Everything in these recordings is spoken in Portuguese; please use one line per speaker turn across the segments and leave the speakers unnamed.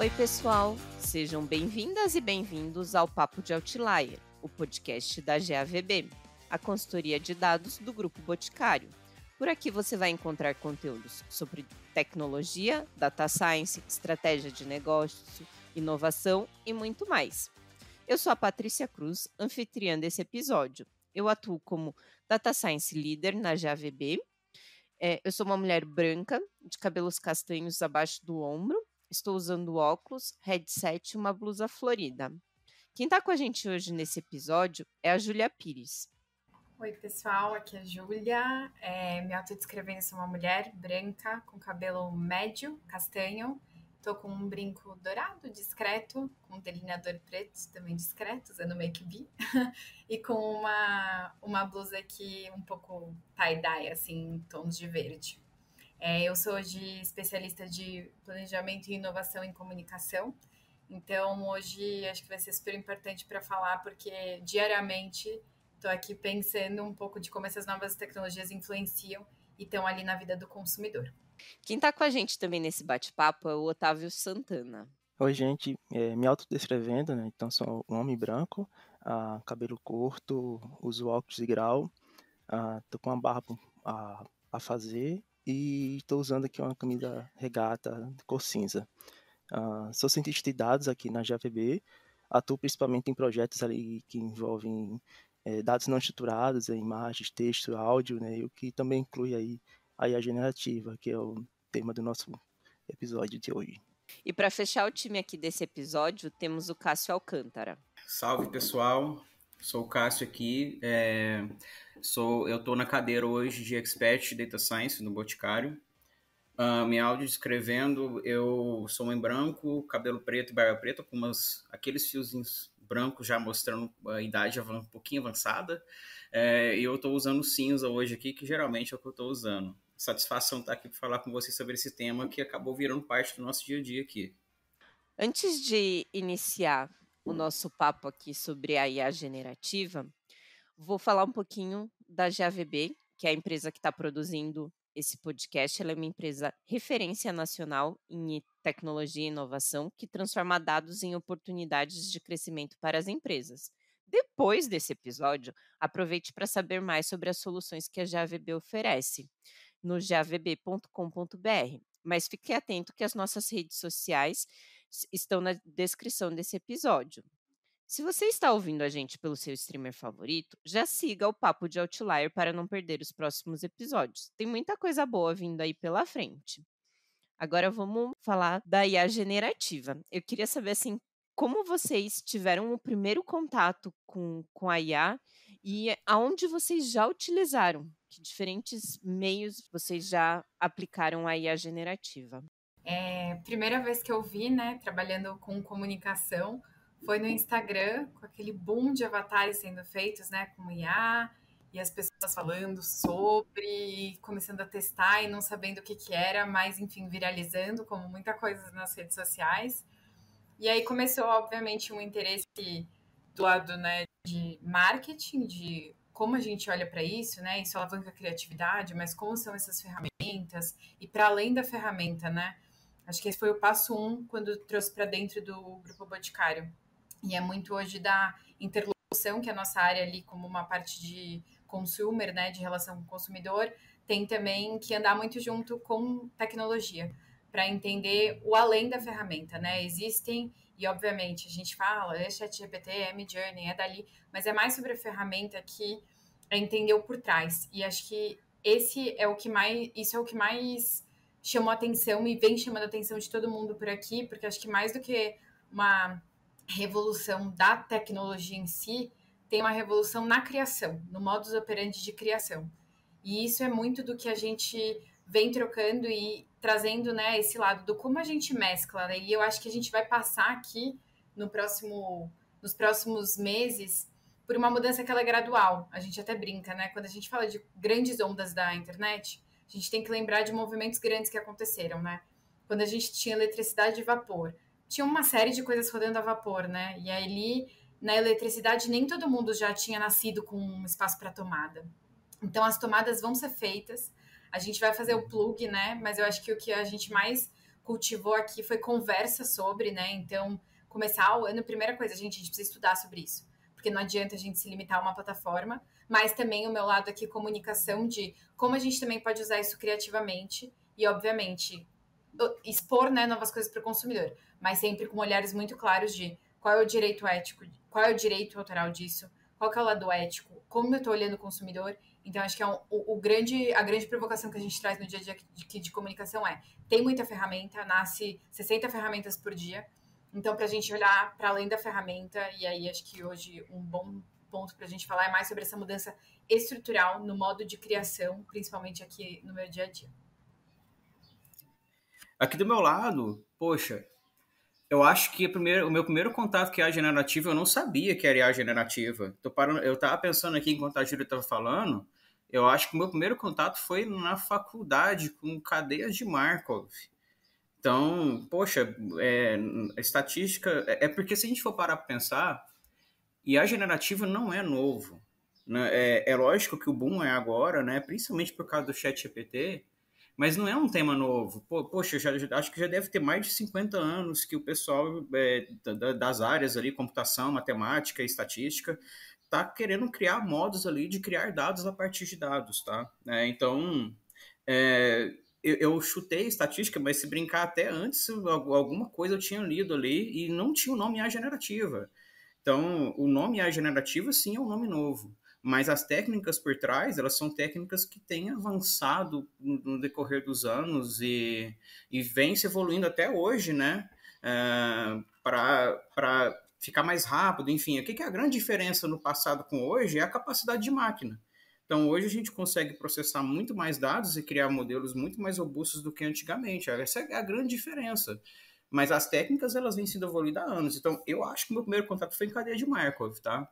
Oi, pessoal! Sejam bem-vindas e bem-vindos ao Papo de Outlier, o podcast da GAVB, a consultoria de dados do Grupo Boticário. Por aqui você vai encontrar conteúdos sobre tecnologia, data science, estratégia de negócio, inovação e muito mais. Eu sou a Patrícia Cruz, anfitriã desse episódio. Eu atuo como Data Science Leader na GAVB. Eu sou uma mulher branca, de cabelos castanhos abaixo do ombro. Estou usando óculos, headset e uma blusa florida. Quem está com a gente hoje nesse episódio é a Júlia Pires.
Oi, pessoal, aqui é a Júlia. Me autodescrevendo, sou uma mulher branca, com cabelo médio, castanho. Tô com um brinco dourado, discreto, com um delineador preto, também discreto, usando make-up. E com uma blusa aqui um pouco tie-dye, assim, em tons de verde. Eu sou hoje especialista de planejamento e inovação em comunicação. Então, hoje acho que vai ser super importante para falar, porque diariamente estou aqui pensando um pouco de como essas novas tecnologias influenciam e estão ali na vida do consumidor.
Quem está com a gente também nesse bate-papo é o Otávio Santana.
Oi, gente, me autodescrevendo, né? Então, sou um homem branco, cabelo curto, uso óculos de grau, tô com uma barba a fazer e estou usando aqui uma camisa regata de cor cinza. Sou cientista de dados aqui na GAVB, atuo principalmente em projetos ali que envolvem dados não estruturados, imagens, texto, áudio, né? E o que também inclui aí a IA generativa, que é o tema do nosso episódio de hoje.
E para fechar o time aqui desse episódio, temos o Cássio Alcântara.
Salve, pessoal! Sou o Cássio aqui. Eu estou na cadeira hoje de Expert Data Science no Boticário. Me audiodescrevendo, eu sou homem branco, cabelo preto e barba preta, com aqueles fiozinhos brancos já mostrando a idade um pouquinho avançada. E eu estou usando cinza hoje aqui, que geralmente é o que eu estou usando. Satisfação estar aqui para falar com vocês sobre esse tema que acabou virando parte do nosso dia a dia aqui.
Antes de iniciar o nosso papo aqui sobre a IA generativa, vou falar um pouquinho da GAVB, que é a empresa que está produzindo esse podcast. Ela é uma empresa referência nacional em tecnologia e inovação que transforma dados em oportunidades de crescimento para as empresas. Depois desse episódio, aproveite para saber mais sobre as soluções que a GAVB oferece no gavb.com.br. Mas fique atento que as nossas redes sociais estão na descrição desse episódio. Se você está ouvindo a gente pelo seu streamer favorito, já siga o Papo de Outlier para não perder os próximos episódios. Tem muita coisa boa vindo aí pela frente. Agora vamos falar da IA generativa. Eu queria saber, assim, como vocês tiveram o primeiro contato com a IA e aonde vocês já utilizaram? Que diferentes meios vocês já aplicaram a IA generativa?
Primeira vez que eu vi, né, trabalhando com comunicação, foi no Instagram, com aquele boom de avatares sendo feitos, né, com IA, e as pessoas falando sobre, começando a testar e não sabendo o que era, mas, enfim, viralizando, como muita coisa nas redes sociais. E aí começou, obviamente, um interesse do lado, né, de marketing, de como a gente olha para isso, né, isso alavanca a criatividade, mas como são essas ferramentas, e para além da ferramenta, né, acho que esse foi o passo 1 quando trouxe para dentro do Grupo Boticário. E é muito hoje da interlocução, que é a nossa área ali como uma parte de consumer, né, de relação com o consumidor, tem também que andar muito junto com tecnologia, para entender o além da ferramenta, né? Existem, e obviamente a gente fala, é ChatGPT, é Midjourney, é dali, mas é mais sobre a ferramenta que é entender o por trás. E acho que isso é o que mais chamou a atenção e vem chamando a atenção de todo mundo por aqui, porque acho que mais do que uma revolução da tecnologia em si, tem uma revolução na criação, no modus operandi de criação. E isso é muito do que a gente vem trocando e trazendo, né, esse lado do como a gente mescla, né? E eu acho que a gente vai passar aqui nos próximos meses por uma mudança que ela é gradual. A gente até brinca, né? Quando a gente fala de grandes ondas da internet, a gente tem que lembrar de movimentos grandes que aconteceram, né? Quando a gente tinha eletricidade e vapor, tinha uma série de coisas rodando a vapor, né? E aí, na eletricidade, nem todo mundo já tinha nascido com um espaço para tomada. Então, as tomadas vão ser feitas. A gente vai fazer o plug, né? Mas eu acho que o que a gente mais cultivou aqui foi conversa sobre, né? Então, começar o ano, primeira coisa, gente precisa estudar sobre isso. Porque não adianta a gente se limitar a uma plataforma, mas também o meu lado aqui, comunicação de como a gente também pode usar isso criativamente e, obviamente, expor, né, novas coisas para o consumidor, mas sempre com olhares muito claros de qual é o direito ético, qual é o direito autoral disso, qual que é o lado ético, como eu estou olhando o consumidor. Então, acho que a grande provocação que a gente traz no dia a dia de comunicação tem muita ferramenta, nasce 60 ferramentas por dia, então, para a gente olhar para além da ferramenta, e aí acho que hoje um bom ponto para a gente falar é mais sobre essa mudança estrutural no modo de criação, principalmente aqui no meu dia a dia.
Aqui do meu lado, poxa, eu acho que o meu primeiro contato com a IA generativa, eu não sabia que era IA generativa. Eu tava pensando aqui enquanto a Júlia estava falando, eu acho que o meu primeiro contato foi na faculdade com cadeias de Markov. Então, poxa, a estatística... É porque se a gente for parar para pensar, IA generativa não é novo. Né? É lógico que o boom é agora, né? Principalmente por causa do ChatGPT, mas não é um tema novo. Poxa, acho que já deve ter mais de 50 anos que o pessoal das áreas ali, computação, matemática e estatística, está querendo criar modos ali de criar dados a partir de dados, tá? Então, eu chutei estatística, mas se brincar até antes, alguma coisa eu tinha lido ali e não tinha o nome IA generativa. Então, o nome IA generativa, sim, é um nome novo. Mas as técnicas por trás, elas são técnicas que têm avançado no decorrer dos anos e vem se evoluindo até hoje, né? Para ficar mais rápido, enfim. O que é a grande diferença no passado com hoje é a capacidade de máquina. Então, hoje a gente consegue processar muito mais dados e criar modelos muito mais robustos do que antigamente. Essa é a grande diferença. Mas as técnicas, elas vêm sendo evoluídas há anos. Então, eu acho que o meu primeiro contato foi em cadeia de Markov, tá?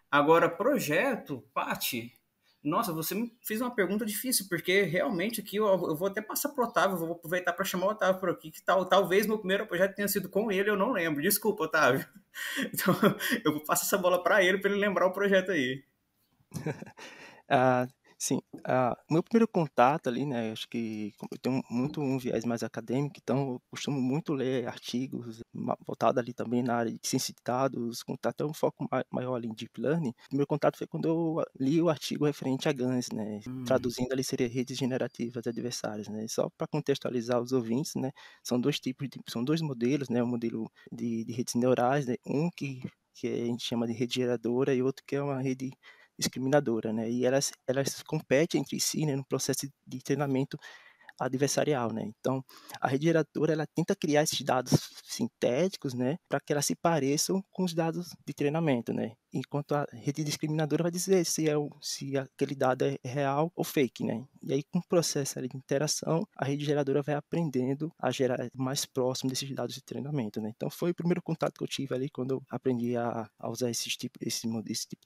Agora, projeto, Paty, nossa, você me fez uma pergunta difícil, porque realmente aqui eu vou até passar pro Otávio, vou aproveitar para chamar o Otávio por aqui, que talvez meu primeiro projeto tenha sido com ele, eu não lembro. Desculpa, Otávio. Então, eu vou passar essa bola para ele lembrar o projeto aí.
Sim, meu primeiro contato ali, né, acho que eu tenho muito um viés mais acadêmico, então eu costumo muito ler artigos voltados ali também na área de ciência de dados, com até um foco maior ali em Deep Learning. O primeiro contato foi quando eu li o artigo referente a GANs, né, traduzindo ali seria redes generativas adversárias, né, só para contextualizar os ouvintes, né, são dois modelos, né, um modelo de redes neurais, né, um que a gente chama de rede geradora e outro que é uma rede discriminadora, né? E elas competem entre si, né, no processo de treinamento adversarial, né? Então, a rede geradora, ela tenta criar esses dados sintéticos, né, para que elas se pareçam com os dados de treinamento, né? Enquanto a rede discriminadora vai dizer se aquele dado é real ou fake, né? E aí, com o processo ali de interação, a rede geradora vai aprendendo a gerar mais próximo desses dados de treinamento, né? Então, foi o primeiro contato que eu tive ali quando eu aprendi a usar esse tipo de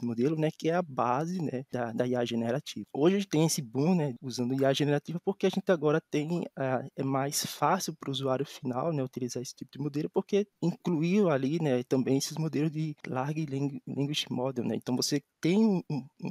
modelo, né, que é a base, né, da IA generativa. Hoje a gente tem esse boom, né, usando IA generativa porque a gente agora é mais fácil para o usuário final, né, utilizar esse tipo de modelo, porque incluiu ali, né, também esses modelos de Large Language Model, né? Então você tem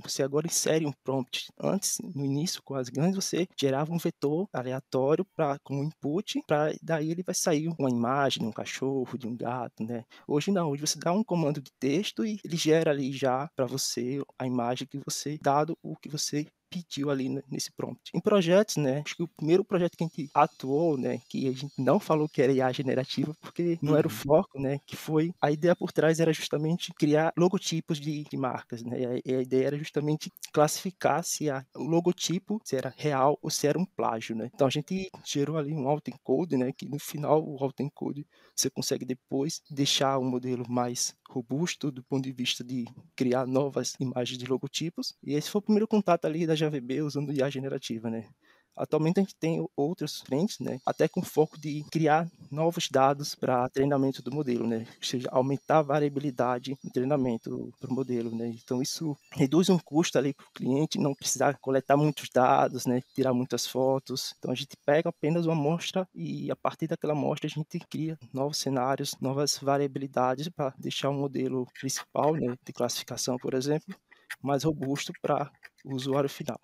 você agora insere um prompt. Antes, no início com as GANs, você gerava um vetor aleatório como input, para daí ele vai sair uma imagem de um cachorro, de um gato, né? Hoje não, hoje você dá um comando de texto e ele gera ali já para você a imagem que você, dado o que você pediu ali nesse prompt. Em projetos, né, acho que o primeiro projeto que a gente atuou, né, que a gente não falou que era IA generativa, porque não era o foco, né, que foi, a ideia por trás era justamente criar logotipos de marcas, né, e a ideia era justamente classificar se o logotipo, se era real ou se era um plágio, né. Então a gente gerou ali um autoencode, né, que no final o autoencode você consegue depois deixar o modelo mais robusto do ponto de vista de criar novas imagens de logotipos. E esse foi o primeiro contato ali da JVB usando IA generativa, né? Atualmente a gente tem outras frentes, né, até com foco de criar novos dados para treinamento do modelo, né, ou seja, aumentar a variabilidade no treinamento para o modelo, né. Então isso reduz um custo ali para o cliente, não precisar coletar muitos dados, né, tirar muitas fotos. Então a gente pega apenas uma amostra e a partir daquela amostra a gente cria novos cenários, novas variabilidades para deixar um modelo principal, né, de classificação, por exemplo, mais robusto para o usuário final.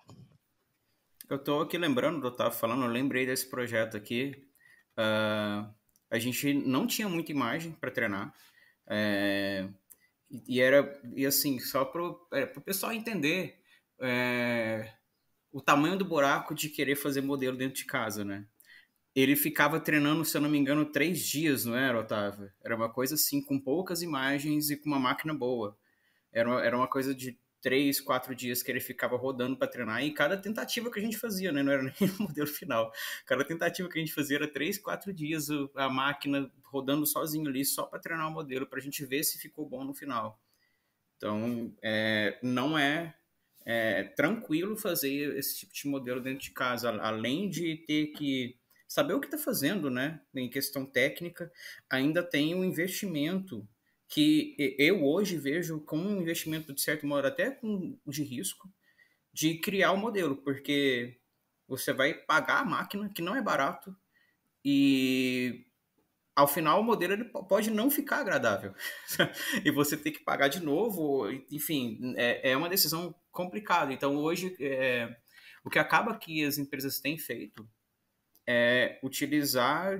Eu estou aqui lembrando do Otávio falando, eu lembrei desse projeto aqui. A gente não tinha muita imagem para treinar. E assim, só para o pessoal entender o tamanho do buraco de querer fazer modelo dentro de casa, né? Ele ficava treinando, se eu não me engano, 3 dias, não era, Otávio? Era uma coisa assim, com poucas imagens e com uma máquina boa. Era uma coisa de 3, 4 dias que ele ficava rodando para treinar, e cada tentativa que a gente fazia, né? Não era nem o modelo final. Cada tentativa que a gente fazia era 3, 4 dias a máquina rodando sozinho ali, só para treinar o modelo, para a gente ver se ficou bom no final. Então, não é tranquilo fazer esse tipo de modelo dentro de casa, além de ter que saber o que está fazendo, né? Em questão técnica, ainda tem um investimento que eu hoje vejo como um investimento, de certo modo, até de risco, de criar o modelo, porque você vai pagar a máquina, que não é barato, e ao final o modelo ele pode não ficar agradável e você tem que pagar de novo, enfim, é uma decisão complicada. Então hoje o que acaba que as empresas têm feito é utilizar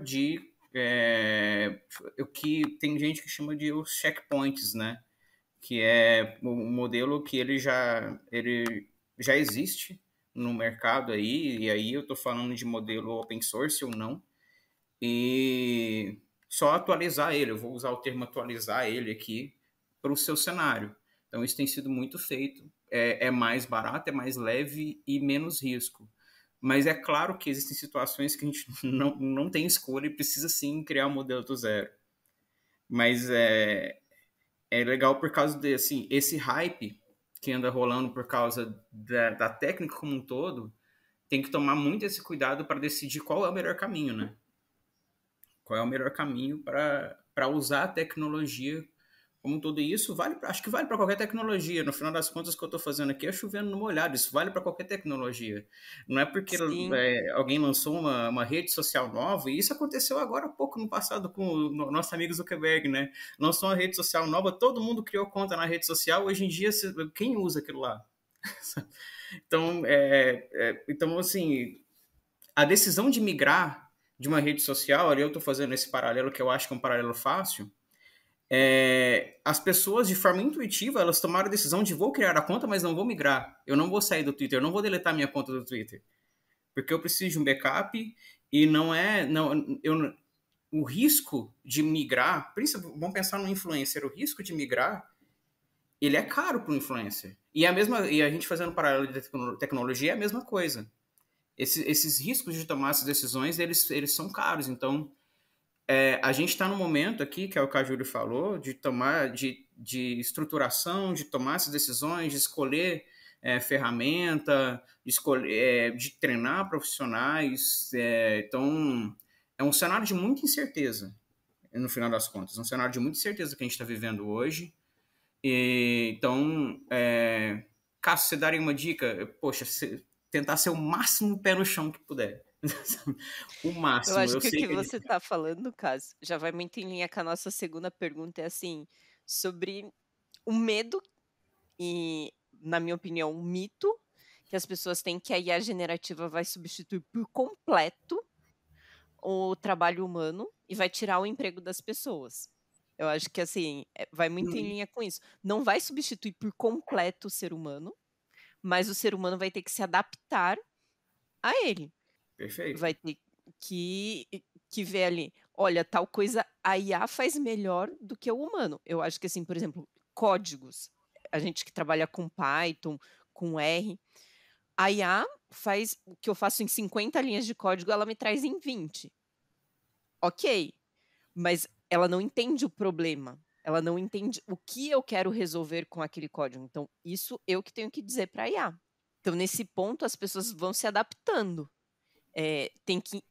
o que tem gente que chama de os checkpoints, né? Que é um modelo que ele já existe no mercado aí, e aí eu estou falando de modelo open source ou não, e só atualizar ele. Eu vou usar o termo atualizar ele aqui para o seu cenário. Então, isso tem sido muito feito. É mais barato, é mais leve e menos risco. Mas é claro que existem situações que a gente não tem escolha e precisa sim criar um modelo do zero. Mas é legal por causa de, assim, esse hype que anda rolando por causa da técnica como um todo, tem que tomar muito esse cuidado para decidir qual é o melhor caminho, né? Qual é o melhor caminho para usar a tecnologia como tudo isso. Acho que vale para qualquer tecnologia. No final das contas, o que eu estou fazendo aqui é chovendo no molhado. Isso vale para qualquer tecnologia. Não é porque alguém lançou uma rede social nova, e isso aconteceu agora há pouco no passado com o nosso amigo Zuckerberg, né? Lançou uma rede social nova, todo mundo criou conta na rede social. Hoje em dia, quem usa aquilo lá? Então, assim, a decisão de migrar de uma rede social, ali eu estou fazendo esse paralelo que eu acho que é um paralelo fácil, as pessoas, de forma intuitiva, elas tomaram a decisão de vou criar a conta, mas não vou migrar. Eu não vou sair do Twitter, eu não vou deletar minha conta do Twitter. Porque eu preciso de um backup e o risco de migrar, vamos pensar no influencer, o risco de migrar, ele é caro para o influencer. E a gente fazendo paralelo de tecnologia é a mesma coisa. Esses riscos de tomar essas decisões, eles são caros. Então, a gente está no momento aqui, que é o que a Júlia falou, de estruturação, de tomar essas decisões, de escolher ferramenta, de treinar profissionais. Então, é um cenário de muita incerteza, no final das contas. É um cenário de muita incerteza que a gente está vivendo hoje. Então, Cássio, você daria uma dica? Poxa, tentar ser o máximo pé no chão que puder. O máximo.
Eu acho que o que você está falando, Cássio, já vai muito em linha com a nossa segunda pergunta, é assim, sobre o medo e, na minha opinião, um mito que as pessoas têm que a IA generativa vai substituir por completo o trabalho humano e vai tirar o emprego das pessoas. Eu acho que, assim, vai muito em linha com isso. Não vai substituir por completo o ser humano, mas o ser humano vai ter que se adaptar a ele.
Perfeito.
Vai ter que ver ali, olha, tal coisa a IA faz melhor do que o humano. Eu acho que, assim, por exemplo, códigos. A gente que trabalha com Python, com R, a IA faz o que eu faço em 50 linhas de código, ela me traz em 20. Ok, mas ela não entende o problema. Ela não entende o que eu quero resolver com aquele código. Então, isso eu que tenho que dizer para a IA. Então, nesse ponto, as pessoas vão se adaptando. Tem que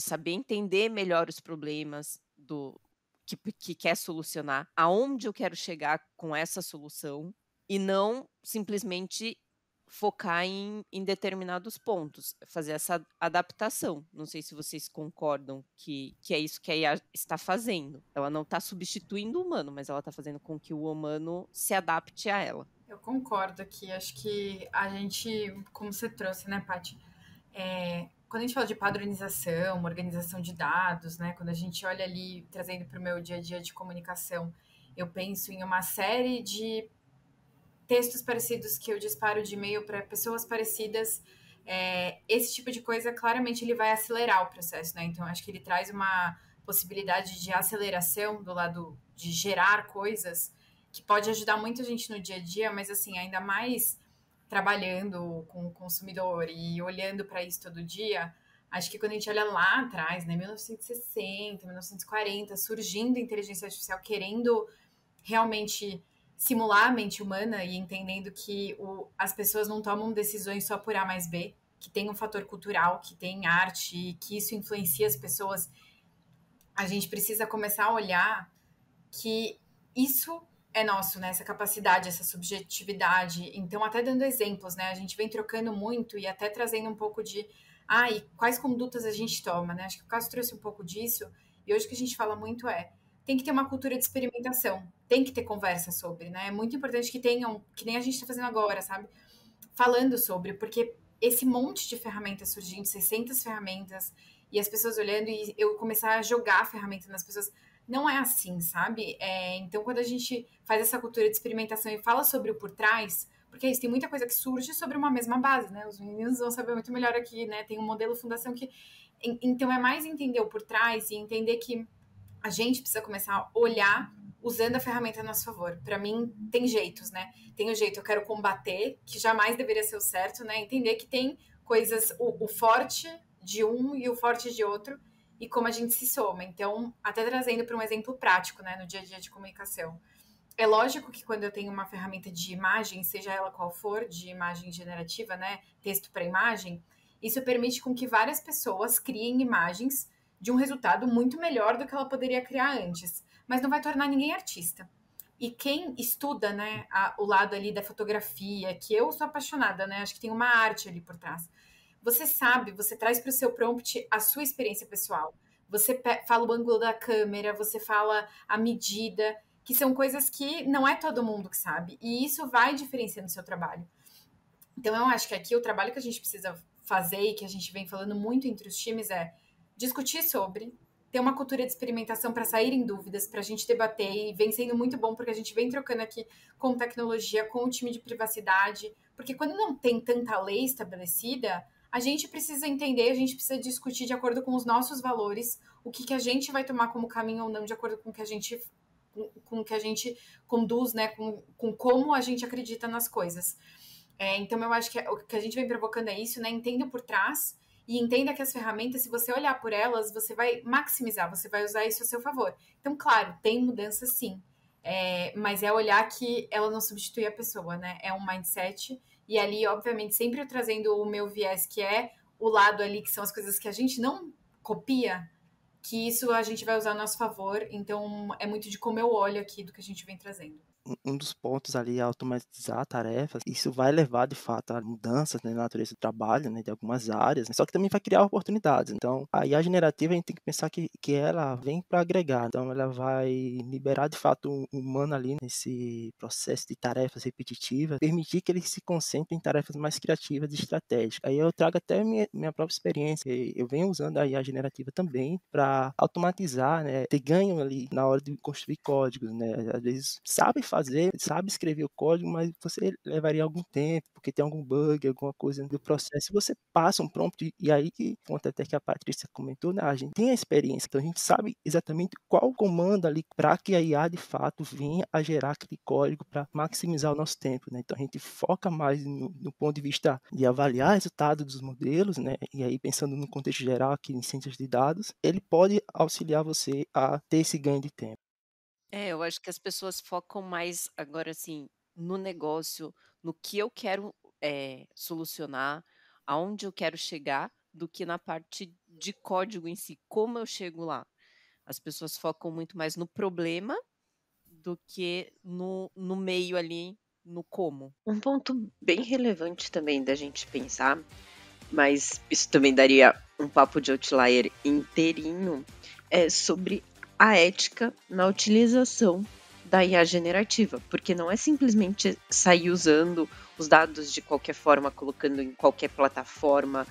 saber entender melhor os problemas que quer solucionar, aonde eu quero chegar com essa solução, e não simplesmente focar em determinados pontos, fazer essa adaptação. Não sei se vocês concordam que é isso que a IA está fazendo. Ela não está substituindo o humano, mas ela está fazendo com que o humano se adapte a ela.
Eu concordo aqui. Acho que a gente, como você trouxe, né, Paty? quando a gente fala de padronização, organização de dados, né? Quando a gente olha ali, trazendo para o meu dia a dia de comunicação, eu penso em uma série de textos parecidos que eu disparo de e-mail para pessoas parecidas. Esse tipo de coisa, claramente, ele vai acelerar o processo, né? Então, acho que ele traz uma possibilidade de aceleração do lado de gerar coisas que pode ajudar muito a gente no dia a dia, mas, assim, ainda mais trabalhando com o consumidor e olhando para isso todo dia, acho que quando a gente olha lá atrás, né, 1960, 1940, surgindo a inteligência artificial, querendo realmente simular a mente humana e entendendo que as pessoas não tomam decisões só por A mais B, que tem um fator cultural, que tem arte, que isso influencia as pessoas, a gente precisa começar a olhar que isso é nosso, né? Essa capacidade, essa subjetividade. Então, até dando exemplos, né? A gente vem trocando muito e até trazendo um pouco de e quais condutas a gente toma, né? Acho que o Caso trouxe um pouco disso, e hoje o que a gente fala muito tem que ter uma cultura de experimentação, tem que ter conversa sobre, né? É muito importante que tenham, que nem a gente está fazendo agora, sabe? Falando sobre, porque esse monte de ferramentas surgindo, 600 ferramentas, e as pessoas olhando, e eu começar a jogar a ferramenta nas pessoas, não é assim, sabe? Então, quando a gente faz essa cultura de experimentação e fala sobre o por trás, porque tem muita coisa que surge sobre uma mesma base, né? Os meninos vão saber muito melhor aqui, né? Tem um modelo fundação que... Então, é mais entender o por trás e entender que a gente precisa começar a olhar usando a ferramenta a nosso favor. Para mim, tem jeitos, né? Tem o jeito, eu quero combater, que jamais deveria ser o certo, né? Entender que tem coisas, o forte de um e o forte de outro, e como a gente se soma. Então, até trazendo para um exemplo prático, né, no dia a dia de comunicação. É lógico que quando eu tenho uma ferramenta de imagem, seja ela qual for, de imagem generativa, né, texto para imagem, isso permite com que várias pessoas criem imagens de um resultado muito melhor do que ela poderia criar antes, mas não vai tornar ninguém artista. E quem estuda, né, o lado ali da fotografia, que eu sou apaixonada, né, acho que tem uma arte ali por trás. Você sabe, você traz para o seu prompt a sua experiência pessoal. Você fala o ângulo da câmera, você fala a medida, que são coisas que não é todo mundo que sabe. E isso vai diferenciando o seu trabalho. Então, eu acho que aqui o trabalho que a gente precisa fazer e que a gente vem falando muito entre os times é discutir sobre, ter uma cultura de experimentação para sair em dúvidas, para a gente debater, e vem sendo muito bom porque a gente vem trocando aqui com tecnologia, com o time de privacidade, porque quando não tem tanta lei estabelecida, a gente precisa entender, a gente precisa discutir de acordo com os nossos valores, o que a gente vai tomar como caminho ou não, de acordo com o que a gente conduz, né, com como a gente acredita nas coisas. Então, eu acho que o que a gente vem provocando é isso, né? Entenda por trás e entenda que as ferramentas, se você olhar por elas, você vai maximizar, você vai usar isso a seu favor. Então, claro, tem mudança sim, mas é olhar que ela não substitui a pessoa, né? É um mindset, e ali, obviamente, sempre eu trazendo o meu viés, que é o lado ali, que são as coisas que a gente não copia, que isso a gente vai usar a nosso favor. Então, é muito de como eu olho aqui do que a gente vem trazendo.
Um dos pontos ali é automatizar tarefas. Isso vai levar, de fato, a mudanças, né, na natureza do trabalho, né, de algumas áreas, né, só que também vai criar oportunidades. Então, a IA generativa, a gente tem que pensar que ela vem para agregar. Então, ela vai liberar, de fato, o humano ali nesse processo de tarefas repetitivas, permitir que ele se concentre em tarefas mais criativas e estratégicas. Aí eu trago até minha própria experiência. Eu venho usando a IA generativa também para automatizar, né, ter ganho ali na hora de construir códigos, né. Às vezes, sabe escrever o código, mas você levaria algum tempo, porque tem algum bug, alguma coisa do processo. Você passa um prompt, e aí que conta até que a Patrícia comentou, né? A gente tem a experiência, então a gente sabe exatamente qual comando ali para que a IA de fato venha a gerar aquele código para maximizar o nosso tempo, né? Então a gente foca mais no ponto de vista de avaliar o resultado dos modelos, né? E aí pensando no contexto geral aqui em ciências de dados, ele pode auxiliar você a ter esse ganho de tempo.
Eu acho que as pessoas focam mais agora, assim, no negócio, no que eu quero solucionar, aonde eu quero chegar, do que na parte de código em si, como eu chego lá. As pessoas focam muito mais no problema do que no meio ali, no como.
Um ponto bem relevante também da gente pensar, mas isso também daria um papo de outlier inteirinho, é sobre a ética na utilização da IA generativa, porque não é simplesmente sair usando os dados de qualquer forma, colocando em qualquer plataforma,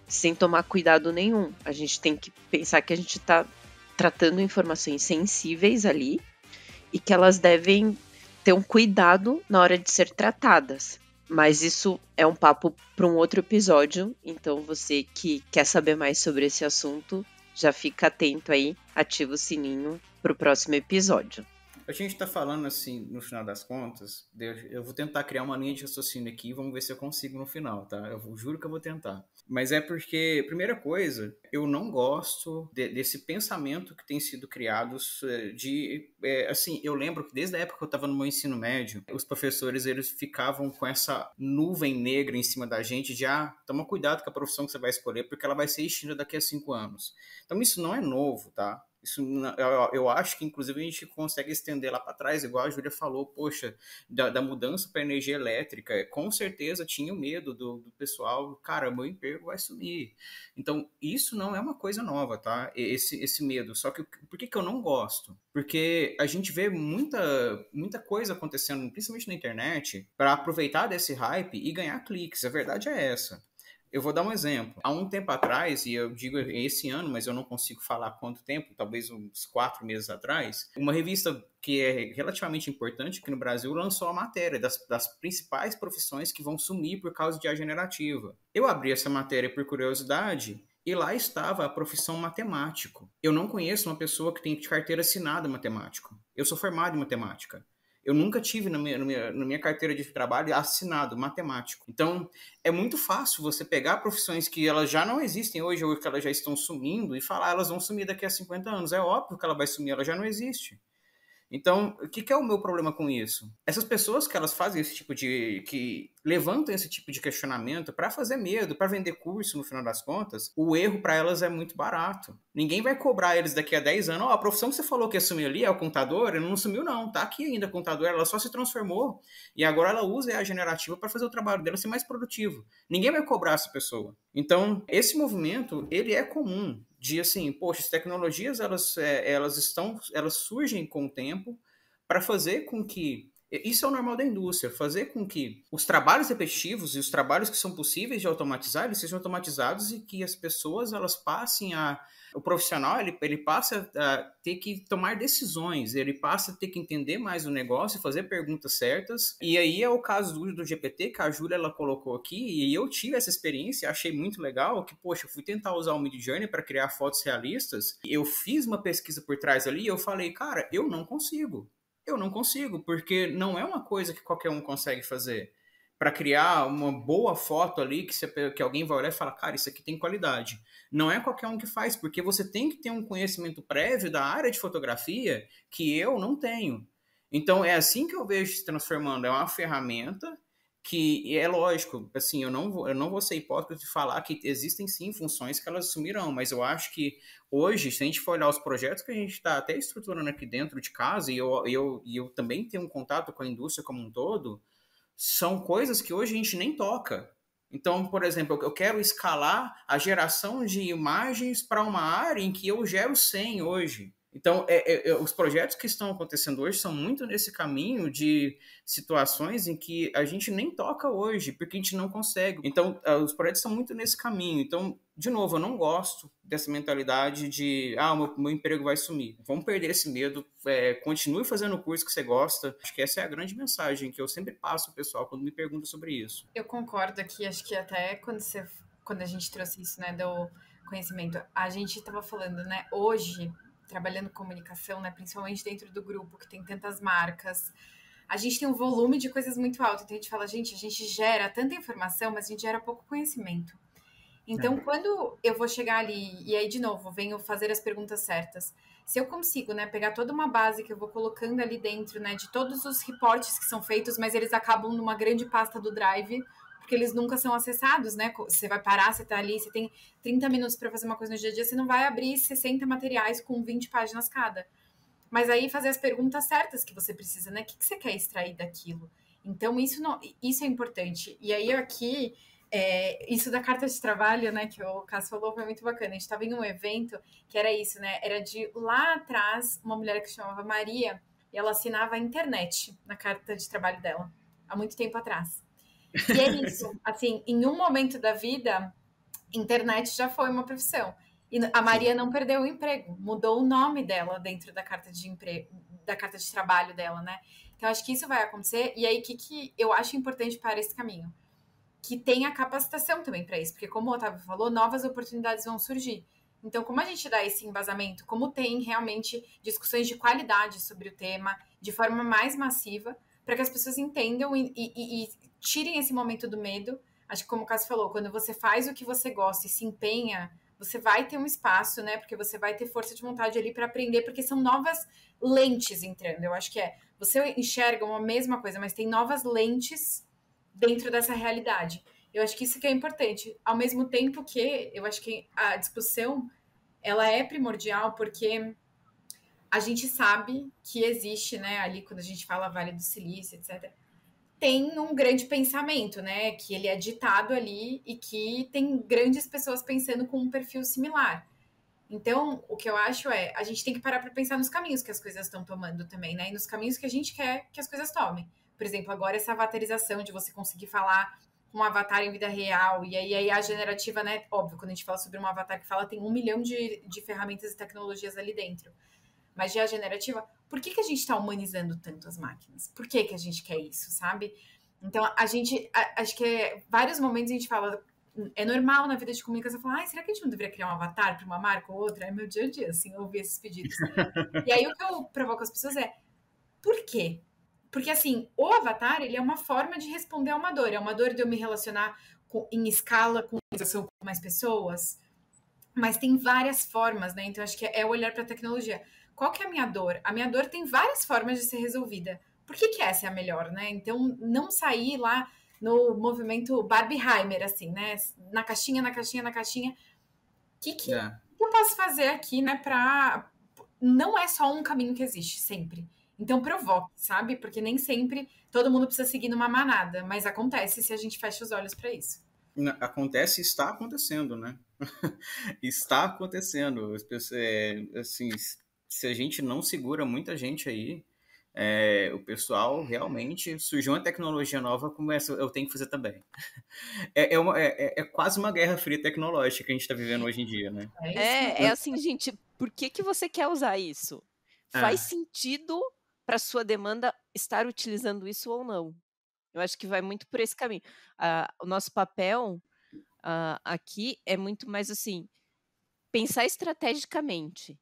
sem tomar cuidado nenhum. A gente tem que pensar que a gente está tratando informações sensíveis ali e que elas devem ter um cuidado na hora de ser tratadas. Mas isso é um papo para um outro episódio, então você que quer saber mais sobre esse assunto, já fica atento aí, ativa o sininho para o próximo episódio.
A gente está falando assim, no final das contas, eu vou tentar criar uma linha de raciocínio aqui, vamos ver se eu consigo no final, tá? Juro que eu vou tentar. Mas é porque, primeira coisa, eu não gosto desse pensamento que tem sido criado assim, eu lembro que desde a época que eu estava no meu ensino médio, os professores, eles ficavam com essa nuvem negra em cima da gente de, toma cuidado com a profissão que você vai escolher, porque ela vai ser extinta daqui a 5 anos. Então, isso não é novo, tá? Isso, eu acho que, inclusive, a gente consegue estender lá para trás, igual a Júlia falou, poxa, da mudança para energia elétrica, com certeza tinha o medo do pessoal, cara, meu emprego vai sumir. Então, isso não é uma coisa nova, tá? Esse medo. Só que, por que eu não gosto? Porque a gente vê muita coisa acontecendo, principalmente na internet, para aproveitar desse hype e ganhar cliques. A verdade é essa. Eu vou dar um exemplo. Há um tempo atrás, e eu digo esse ano, mas eu não consigo falar quanto tempo, talvez uns 4 meses atrás, uma revista que é relativamente importante aqui no Brasil lançou a matéria das principais profissões que vão sumir por causa de IA generativa. Eu abri essa matéria por curiosidade e lá estava a profissão matemático. Eu não conheço uma pessoa que tem carteira assinada matemático. Eu sou formado em matemática. Eu nunca tive na minha carteira de trabalho assinado matemático. Então, é muito fácil você pegar profissões que elas já não existem hoje ou que elas já estão sumindo e falar elas vão sumir daqui a 50 anos. É óbvio que ela vai sumir, ela já não existe. Então, o que é o meu problema com isso? Essas pessoas que elas fazem esse tipo que levantam esse tipo de questionamento para fazer medo, para vender curso no final das contas, o erro para elas é muito barato. Ninguém vai cobrar eles daqui a 10 anos, a profissão que você falou que ia sumir ali é o contador, ele não sumiu não, tá aqui ainda o contador, ela só se transformou e agora ela usa a generativa para fazer o trabalho dela ser mais produtivo. Ninguém vai cobrar essa pessoa. Então, esse movimento, ele é comum. De assim, poxa, as tecnologias elas surgem com o tempo para fazer com que, isso é o normal da indústria, fazer com que os trabalhos repetitivos e os trabalhos que são possíveis de automatizar, eles sejam automatizados e que as pessoas elas passem o profissional ele passa a ter que tomar decisões, ele passa a ter que entender mais o negócio, fazer perguntas certas. E aí é o caso do GPT que a Júlia ela colocou aqui, e eu tive essa experiência, achei muito legal, que, poxa, eu fui tentar usar o Midjourney para criar fotos realistas, eu fiz uma pesquisa por trás ali e eu falei, cara, eu não consigo, porque não é uma coisa que qualquer um consegue fazer. Para criar uma boa foto ali que alguém vai olhar e falar, cara, isso aqui tem qualidade. Não é qualquer um que faz, porque você tem que ter um conhecimento prévio da área de fotografia que eu não tenho. Então, é assim que eu vejo se transformando. É uma ferramenta que, é lógico, assim, eu não vou ser hipócrita de falar que existem sim funções que elas assumirão, mas eu acho que hoje, se a gente for olhar os projetos que a gente está até estruturando aqui dentro de casa, e eu também tenho um contato com a indústria como um todo, são coisas que hoje a gente nem toca. Então, por exemplo, eu quero escalar a geração de imagens para uma área em que eu gero 100 hoje. Então, os projetos que estão acontecendo hoje são muito nesse caminho de situações em que a gente nem toca hoje, porque a gente não consegue. Então, os projetos são muito nesse caminho. Então, de novo, eu não gosto dessa mentalidade de, o meu emprego vai sumir. Vamos perder esse medo, continue fazendo o curso que você gosta. Acho que essa é a grande mensagem que eu sempre passo ao pessoal quando me pergunta sobre isso.
Eu concordo aqui, acho que até quando a gente trouxe isso, né, do conhecimento, a gente estava falando, né, hoje, trabalhando comunicação, né, principalmente dentro do grupo, que tem tantas marcas, a gente tem um volume de coisas muito alto. Então a gente fala, a gente gera tanta informação, mas a gente gera pouco conhecimento. Então, quando eu vou chegar ali, e aí, de novo, venho fazer as perguntas certas, se eu consigo, né, pegar toda uma base que eu vou colocando ali dentro, né, de todos os reportes que são feitos, mas eles acabam numa grande pasta do Drive, porque eles nunca são acessados, né? Você vai parar, você tá ali, você tem 30 minutos para fazer uma coisa no dia a dia, você não vai abrir 60 materiais com 20 páginas cada. Mas aí fazer as perguntas certas que você precisa, né? O que você quer extrair daquilo? Então, isso é importante. E aí, aqui, isso da carta de trabalho, né, que o Cássio falou, foi muito bacana. A gente estava em um evento que era isso, né? Era de lá atrás, uma mulher que se chamava Maria, e ela assinava a internet na carta de trabalho dela, há muito tempo atrás. E é isso, assim, em um momento da vida, internet já foi uma profissão. E a Maria não perdeu o emprego, mudou o nome dela dentro da carta de emprego, da carta de trabalho dela, né? Então, acho que isso vai acontecer. E aí, o que eu acho importante para esse caminho? Que tenha capacitação também para isso, porque como o Otávio falou, novas oportunidades vão surgir. Então, como a gente dá esse embasamento, como tem realmente discussões de qualidade sobre o tema, de forma mais massiva, para que as pessoas entendam e tirem esse momento do medo. Acho que como o Cássio falou, quando você faz o que você gosta e se empenha, você vai ter um espaço, né? Porque você vai ter força de vontade ali para aprender, porque são novas lentes entrando. Eu acho que você enxerga uma mesma coisa, mas tem novas lentes dentro dessa realidade. Eu acho que isso que é importante. Ao mesmo tempo que eu acho que a discussão ela é primordial, porque a gente sabe que existe, né, ali quando a gente fala Vale do Silício, etc., tem um grande pensamento, né, que ele é ditado ali e que tem grandes pessoas pensando com um perfil similar. Então, o que eu acho a gente tem que parar para pensar nos caminhos que as coisas estão tomando também, né, e nos caminhos que a gente quer que as coisas tomem. Por exemplo, agora essa avatarização de você conseguir falar com um avatar em vida real, e aí a generativa, né, óbvio, quando a gente fala sobre um avatar que fala, tem 1 milhão de ferramentas e tecnologias ali dentro. Mas já a generativa, por que a gente está humanizando tanto as máquinas? Por que a gente quer isso, sabe? Então, acho que vários momentos a gente fala, é normal na vida de comunicação falar, será que a gente não deveria criar um avatar para uma marca ou outra? É meu dia a dia, assim, ouvir esses pedidos. E aí o que eu provoco as pessoas por quê? Porque, assim, o avatar, ele é uma forma de responder a uma dor. É uma dor de eu me relacionar em escala, com mais pessoas. Mas tem várias formas, né? Então, acho que é olhar para a tecnologia. Qual que é a minha dor? A minha dor tem várias formas de ser resolvida. Por que essa é a melhor, né? Então, não sair lá no movimento Barbieheimer, assim, né? Na caixinha, na caixinha, na caixinha. O que eu posso fazer aqui, né? Não é só um caminho que existe, sempre. Então, provoque, sabe? Porque nem sempre todo mundo precisa seguir numa manada. Mas acontece se a gente fecha os olhos para isso.
Acontece e está acontecendo, né? Está acontecendo. Assim, se a gente não segura muita gente aí, o pessoal realmente surgiu uma tecnologia nova, começa, eu tenho que fazer também. É quase uma guerra fria tecnológica que a gente está vivendo hoje em dia, né?
É assim, gente, por que você quer usar isso? Faz sentido para sua demanda estar utilizando isso ou não? Eu acho que vai muito por esse caminho. O nosso papel aqui é muito mais assim, pensar estrategicamente.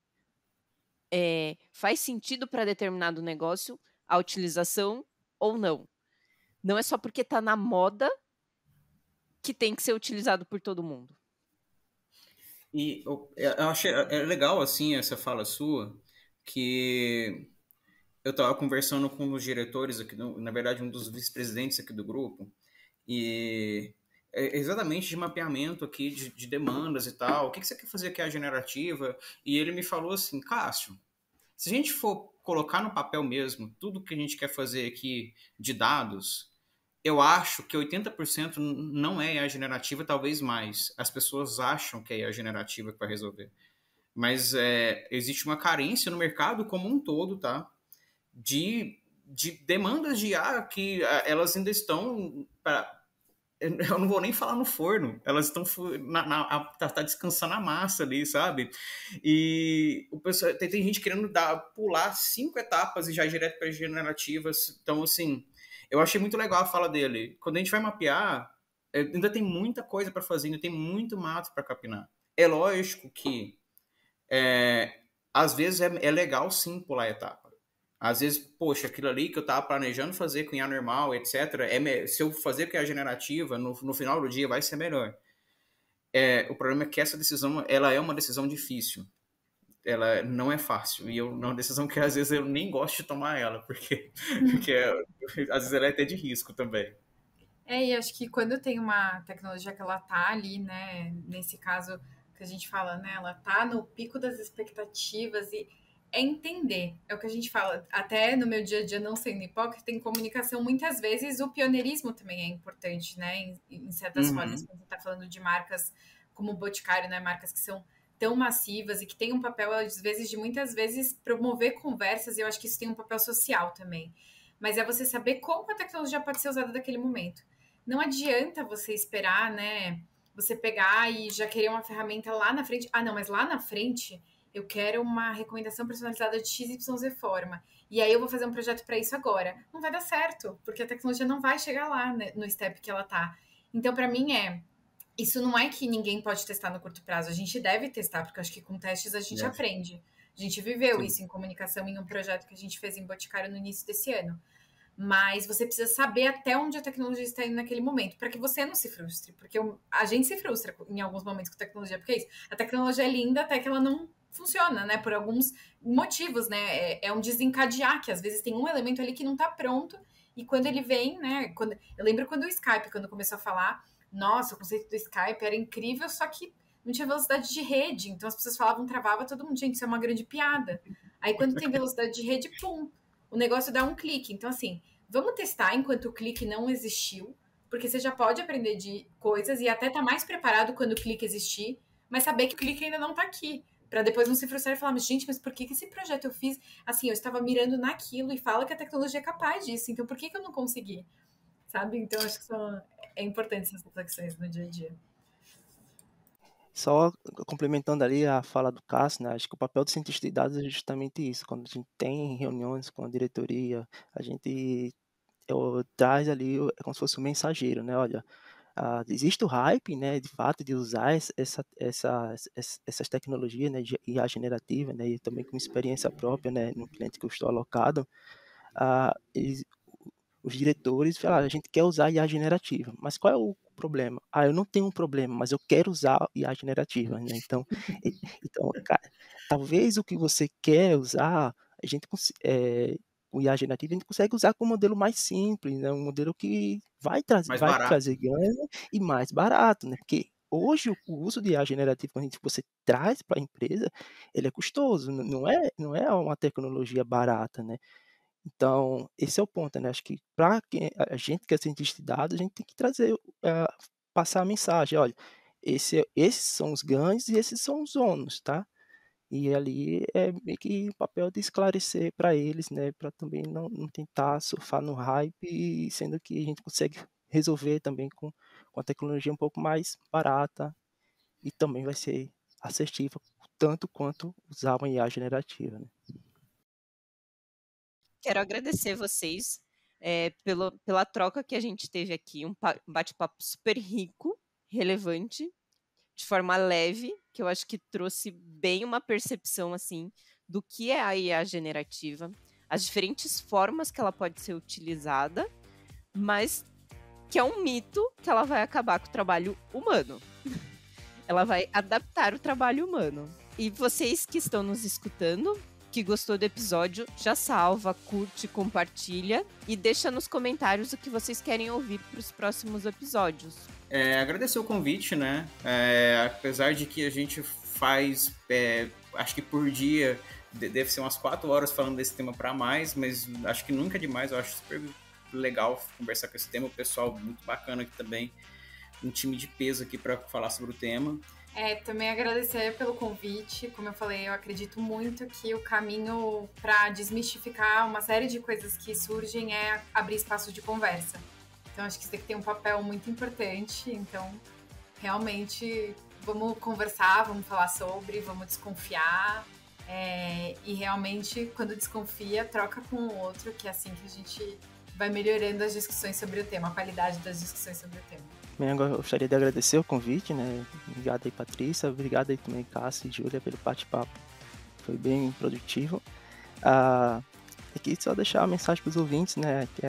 Faz sentido para determinado negócio a utilização ou não? Não é só porque está na moda que tem que ser utilizado por todo mundo.
E eu achei legal, assim, essa fala sua, que eu estava conversando com os diretores aqui, na verdade, um dos vice-presidentes aqui do grupo, e exatamente de mapeamento aqui de demandas e tal. O que você quer fazer aqui a generativa? E ele me falou assim, Cássio, se a gente for colocar no papel mesmo tudo que a gente quer fazer aqui de dados, eu acho que 80% não é IA generativa, talvez mais. As pessoas acham que é IA generativa que vai resolver. Mas existe uma carência no mercado como um todo, tá? De demandas de IA que elas ainda estão... Eu não vou nem falar no forno, elas estão tá descansando a massa ali, sabe? E o pessoal, tem gente querendo pular 5 etapas e já ir direto para generativas. Então, assim, eu achei muito legal a fala dele. Quando a gente vai mapear, ainda tem muita coisa para fazer, ainda tem muito mato para capinar. É lógico que às vezes é legal sim pular etapa. Às vezes, poxa, aquilo ali que eu estava planejando fazer com IA normal, etc., se eu fazer com IA generativa, no final do dia vai ser melhor. O problema é que essa decisão, ela é uma decisão difícil. Ela não é fácil. E é uma decisão que às vezes eu nem gosto de tomar ela, porque às vezes ela é até de risco também.
E acho que quando tem uma tecnologia que ela tá ali, né, nesse caso que a gente fala, né, ela tá no pico das expectativas e entender, é o que a gente fala, até no meu dia a dia, não sendo hipócrita, em comunicação, muitas vezes o pioneirismo também é importante, né, em certas formas, quando você tá falando de marcas como o Boticário, né, marcas que são tão massivas e que têm um papel, às vezes, de muitas vezes promover conversas, e eu acho que isso tem um papel social também. Mas é você saber como a tecnologia pode ser usada naquele momento. Não adianta você esperar, né, você pegar e já querer uma ferramenta lá na frente. Ah, não, mas lá na frente eu quero uma recomendação personalizada de XYZ forma. E aí eu vou fazer um projeto para isso agora. Não vai dar certo, porque a tecnologia não vai chegar lá, né, no step que ela tá. Então, para mim, isso não é que ninguém pode testar no curto prazo. A gente deve testar, porque eu acho que com testes a gente aprende. A gente viveu isso em comunicação em um projeto que a gente fez em Boticário no início desse ano. Mas você precisa saber até onde a tecnologia está indo naquele momento, para que você não se frustre. Porque a gente se frustra em alguns momentos com tecnologia, porque é isso. A tecnologia é linda até que ela não funciona, né? Por alguns motivos, né? É um desencadear, que às vezes tem um elemento ali que não está pronto, e quando ele vem, né? Eu lembro quando o Skype, quando começou a falar, nossa, o conceito do Skype era incrível, só que não tinha velocidade de rede, então as pessoas falavam, travava todo mundo, gente, isso é uma grande piada. Aí quando tem velocidade de rede, pum, o negócio dá um clique. Então, assim, vamos testar enquanto o clique não existiu, porque você já pode aprender de coisas e até tá mais preparado quando o clique existir, mas saber que o clique ainda não tá aqui, para depois não se frustrar e falar, mas gente, mas por que esse projeto eu fiz? Assim, eu estava mirando naquilo e fala que a tecnologia é capaz disso, então por que eu não consegui? Sabe? Então, acho que é importante essas reflexões no dia a dia.
Só complementando ali a fala do Cássio, né, acho que o papel do cientista de dados é justamente isso. Quando a gente tem reuniões com a diretoria, a gente traz ali, é como se fosse um mensageiro, né? Olha, existe o hype, né, de fato, de usar essas tecnologias, né, de IA generativa, né, e também com experiência própria, né, no cliente que eu estou alocado, os diretores falaram, a gente quer usar IA generativa, mas qual é o problema? Eu não tenho um problema, mas eu quero usar IA generativa, né? Então, cara, talvez o que você quer usar, a gente o IA generativa a gente consegue usar com um modelo mais simples, né? Um modelo que vai trazer ganho e mais barato, né? Porque hoje o uso de IA generativa, quando você traz para a empresa, ele é custoso, não é uma tecnologia barata, né? Então, esse é o ponto, né? Acho que para a gente que é cientista de dados, a gente tem que trazer, passar a mensagem, olha, esses são os ganhos e esses são os ônus, tá? E ali é meio que o papel de esclarecer para eles, né? Para também não tentar surfar no hype, sendo que a gente consegue resolver também com a tecnologia um pouco mais barata e também vai ser assertiva, tanto quanto usar uma IA generativa, né?
Quero agradecer vocês pela troca que a gente teve aqui, um bate-papo super rico, relevante, de forma leve, que eu acho que trouxe bem uma percepção assim do que é a IA generativa, as diferentes formas que ela pode ser utilizada, mas que é um mito que ela vai acabar com o trabalho humano. Ela vai adaptar o trabalho humano. E vocês que estão nos escutando, que gostou do episódio, já salva, curte, compartilha e deixa nos comentários o que vocês querem ouvir para os próximos episódios.
Agradecer o convite, né? Apesar de que a gente faz, acho que por dia, deve ser umas 4 horas falando desse tema para mais, mas acho que nunca é demais, eu acho super legal conversar com esse tema, o pessoal muito bacana aqui também, um time de peso aqui para falar sobre o tema.
Também agradecer pelo convite. Como eu falei, eu acredito muito que o caminho para desmistificar uma série de coisas que surgem é abrir espaço de conversa. Então, acho que isso tem que ter um papel muito importante. Então, realmente, vamos conversar, vamos falar sobre, vamos desconfiar. E realmente, quando desconfia, troca com o outro, que é assim que a gente vai melhorando as discussões sobre o tema, a qualidade das discussões sobre o tema.
Eu gostaria de agradecer o convite, né? Obrigado aí, Patrícia. Obrigado aí também, Cássio e Júlia, pelo bate-papo. Foi bem produtivo. Aqui só deixar uma mensagem para os ouvintes, né? Que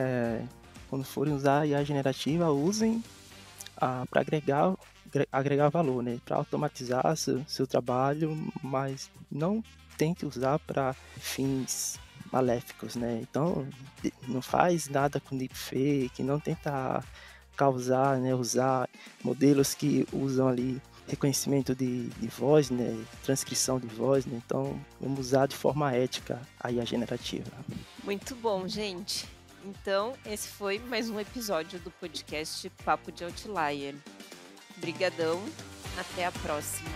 quando forem usar a IA generativa, usem para agregar valor, né? Para automatizar seu trabalho, mas não tente usar para fins maléficos, né? Então, não faz nada com deepfake, não tenta causar, né, usar modelos que usam ali reconhecimento de voz, né, transcrição de voz, né, então vamos usar de forma ética a IA generativa.
Muito bom, gente. Então, esse foi mais um episódio do podcast Papo de Outlier. Brigadão, até a próxima.